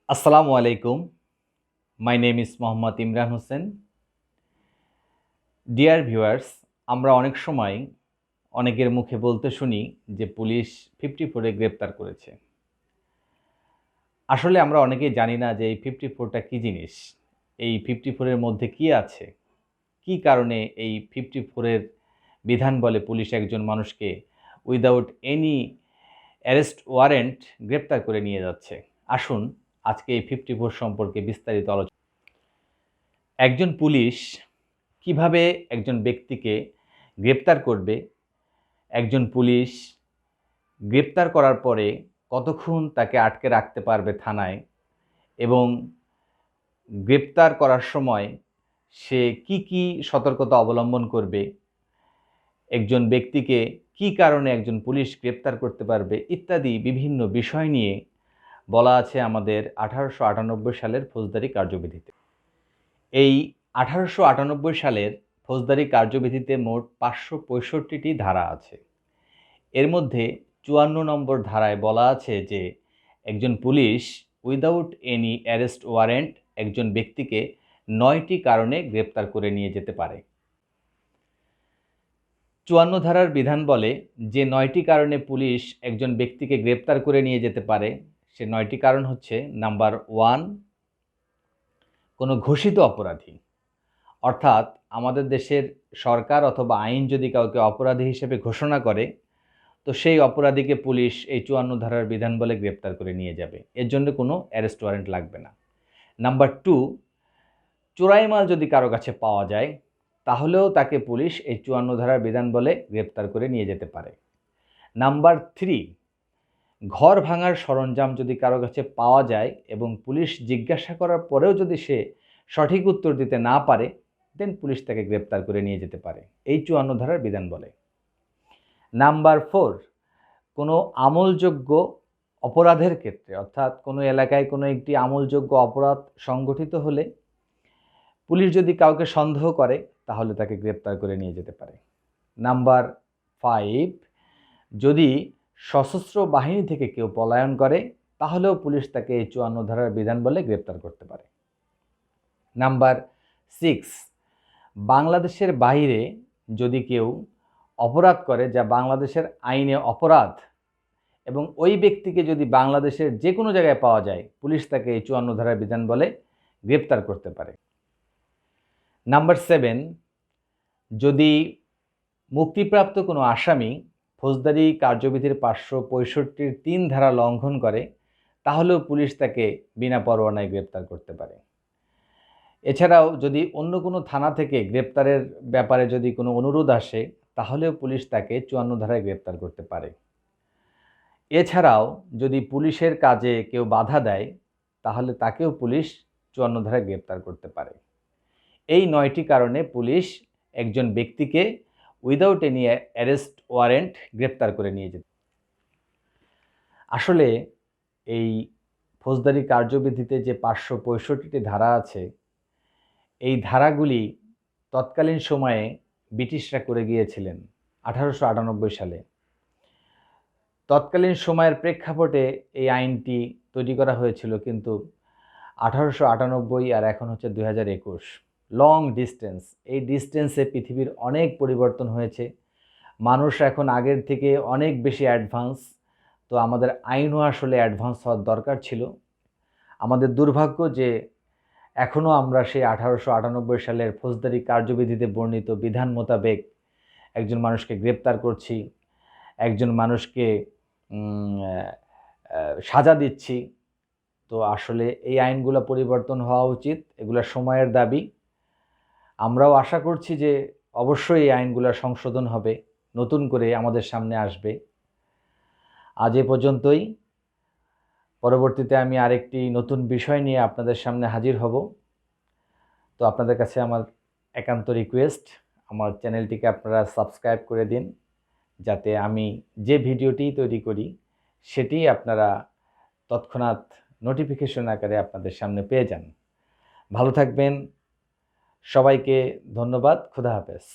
আসসালামু আলাইকুম। My name is Mohammad Imran Hossain. Dear viewers, আমরা অনেক সময় অনেকের মুখে বলতে শুনি যে পুলিশ 54 গ্রেপ্তার করেছে। আসলে আমরা অনেকেই জানি না যে এই 54টা কী জিনিস, এই 54 এর মধ্যে কী আছে, কী কারণে এই 54 এর বিধান বলে পুলিশ একজন মানুষকে উইদাউট এনি অ্যারেস্ট ওয়ারেন্ট গ্রেপ্তার করে নিয়ে যাচ্ছে। আসুন আজকে এই 54 সম্পর্কে বিস্তারিত আলোচনা। একজন পুলিশ কিভাবে একজন ব্যক্তিকে গ্রেপ্তার করবে, একজন পুলিশ গ্রেপ্তার করার পরে কতক্ষণ তাকে আটকে রাখতে পারবে থানায়, এবং গ্রেপ্তার করার সময় সে কি কি সতর্কতা অবলম্বন করবে, একজন ব্যক্তিকে কি কারণে একজন পুলিশ গ্রেপ্তার করতে পারবে ইত্যাদি বিভিন্ন বিষয় নিয়ে বলা আছে আমাদের 1898 সালের ফৌজদারি কার্যবিধিতে। এই 1898 সালের ফৌজদারি কার্যবিধিতে মোট 565টি ধারা আছে। এর মধ্যে 54 নম্বর ধারায় বলা আছে যে একজন police without any arrest warrant একজন ব্যক্তিকে 9টি কারণে গ্রেপ্তার করে নিয়ে যেতে পারে। 54 ধারার বিধান বলে যে 9টি কারণে পুলিশ একজন ব্যক্তিকে গ্রেপ্তার করে নিয়ে যেতে পারে, সে 9টি কারণ হচ্ছে: নাম্বার 1, কোনো ঘোষিত অপরাধী, অর্থাৎ আমাদের দেশের সরকার অথবা আইন যদি কাউকে অপরাধী হিসেবে ঘোষণা করে, তো সেই অপরাধীকে পুলিশ এই 54 ধারার বিধান বলে গ্রেপ্তার করে নিয়ে যাবে, এর জন্য কোনো অ্যারেস্ট ওয়ারেন্ট লাগবে না। নাম্বার 2, চোরাই মাল যদি কারো কাছে পাওয়া যায় তাহলেও তাকে পুলিশ এই 54 ধারার বিধান বলে গ্রেপ্তার করে নিয়ে যেতে পারে। নাম্বার 3, ঘর ভাঙার সরঞ্জাম যদি কারো কাছে পাওয়া যায় এবং পুলিশ জিজ্ঞাসা করার পরেও যদি সে সঠিক উত্তর দিতে না পারে, দেন পুলিশ তাকে গ্রেপ্তার করে নিয়ে যেতে পারে, এই 54 ধারার বিধান বলে। নাম্বার 4, কোনো আমলযোগ্য অপরাধের ক্ষেত্রে, অর্থাৎ কোনো এলাকায় কোনো একটি আমলযোগ্য অপরাধ সংগঠিত হলে পুলিশ যদি কাউকে সন্দেহ করে তাহলে তাকে গ্রেপ্তার করে নিয়ে যেতে পারে। নাম্বার 5, যদি সশস্ত্র বাহিনী থেকে কেউ পলায়ন করে তাহলেও পুলিশ তাকে এই 54 ধারার বিধান বলে গ্রেপ্তার করতে পারে। নাম্বার 6, বাংলাদেশের বাইরে যদি কেউ অপরাধ করে যা বাংলাদেশের আইনে অপরাধ এবং ওই ব্যক্তিকে যদি বাংলাদেশের যে কোনো জায়গায় পাওয়া যায়, পুলিশ তাকে এই 54 ধারার বিধান বলে গ্রেপ্তার করতে পারে। নাম্বার 7, যদি মুক্তিপ্রাপ্ত কোনো আসামি ফৌজদারি কার্যবিধির 565-র 3 ধারা লঙ্ঘন করে তাহলেও পুলিশ তাকে বিনা পরোয়ানায় গ্রেপ্তার করতে পারে। এছাড়াও যদি অন্য কোনো থানা থেকে গ্রেপ্তারের ব্যাপারে যদি কোনো অনুরোধ আসে তাহলেও পুলিশ তাকে 54 ধারায় গ্রেপ্তার করতে পারে। এছাড়াও যদি পুলিশের কাজে কেউ বাধা দেয় তাহলে তাকেও পুলিশ 54 ধারায় গ্রেপ্তার করতে পারে। এই 9টি কারণে পুলিশ একজন ব্যক্তিকে উইদাউট এনি অ্যারেস্ট ওয়ারেন্ট গ্রেপ্তার করে নিয়ে যেতে। আসলে এই ফৌজদারি কার্যবিধিতে যে 565টি ধারা আছে, এই ধারাগুলি তৎকালীন সময়ে ব্রিটিশরা করে গিয়েছিলেন 1898 সালে। তৎকালীন সময়ের প্রেক্ষাপটে এই আইনটি তৈরি করা হয়েছিল, কিন্তু 1898 আর এখন হচ্ছে 2021, লং ডিস্টেন্স। এই ডিস্টেন্সে পৃথিবীর অনেক পরিবর্তন হয়েছে, মানুষ এখন আগের থেকে অনেক বেশি অ্যাডভান্স, তো আমাদের আইনও আসলে অ্যাডভান্স হওয়ার দরকার ছিল। আমাদের দুর্ভাগ্য যে এখনও আমরা সেই 1898 সালের ফৌজদারি কার্যবিধিতে বর্ণিত বিধান মোতাবেক একজন মানুষকে গ্রেপ্তার করছি, একজন মানুষকে সাজা দিচ্ছি। তো আসলে এই আইনগুলো পরিবর্তন হওয়া উচিত, এগুলো সময়ের দাবি। আমরাও আশা করছি যে অবশ্যই এই আইনগুলো সংশোধন হবে, নতুন করে আমাদের সামনে আসবে। আজ এ পর্যন্তই। পরবর্তীতে আমি আরেকটি নতুন বিষয় নিয়ে আপনাদের সামনে হাজির হব। তো আপনাদের কাছে আমার একান্ত রিকোয়েস্ট, আমার চ্যানেলটিকে আপনারা সাবস্ক্রাইব করে দিন, যাতে আমি যে ভিডিওটি তৈরি করি সেটি আপনারা তৎক্ষণাৎ নোটিফিকেশন আকারে আপনাদের সামনে পেয়ে যান। ভালো থাকবেন, সবাইকে ধন্যবাদ। খোদা হাফেজ।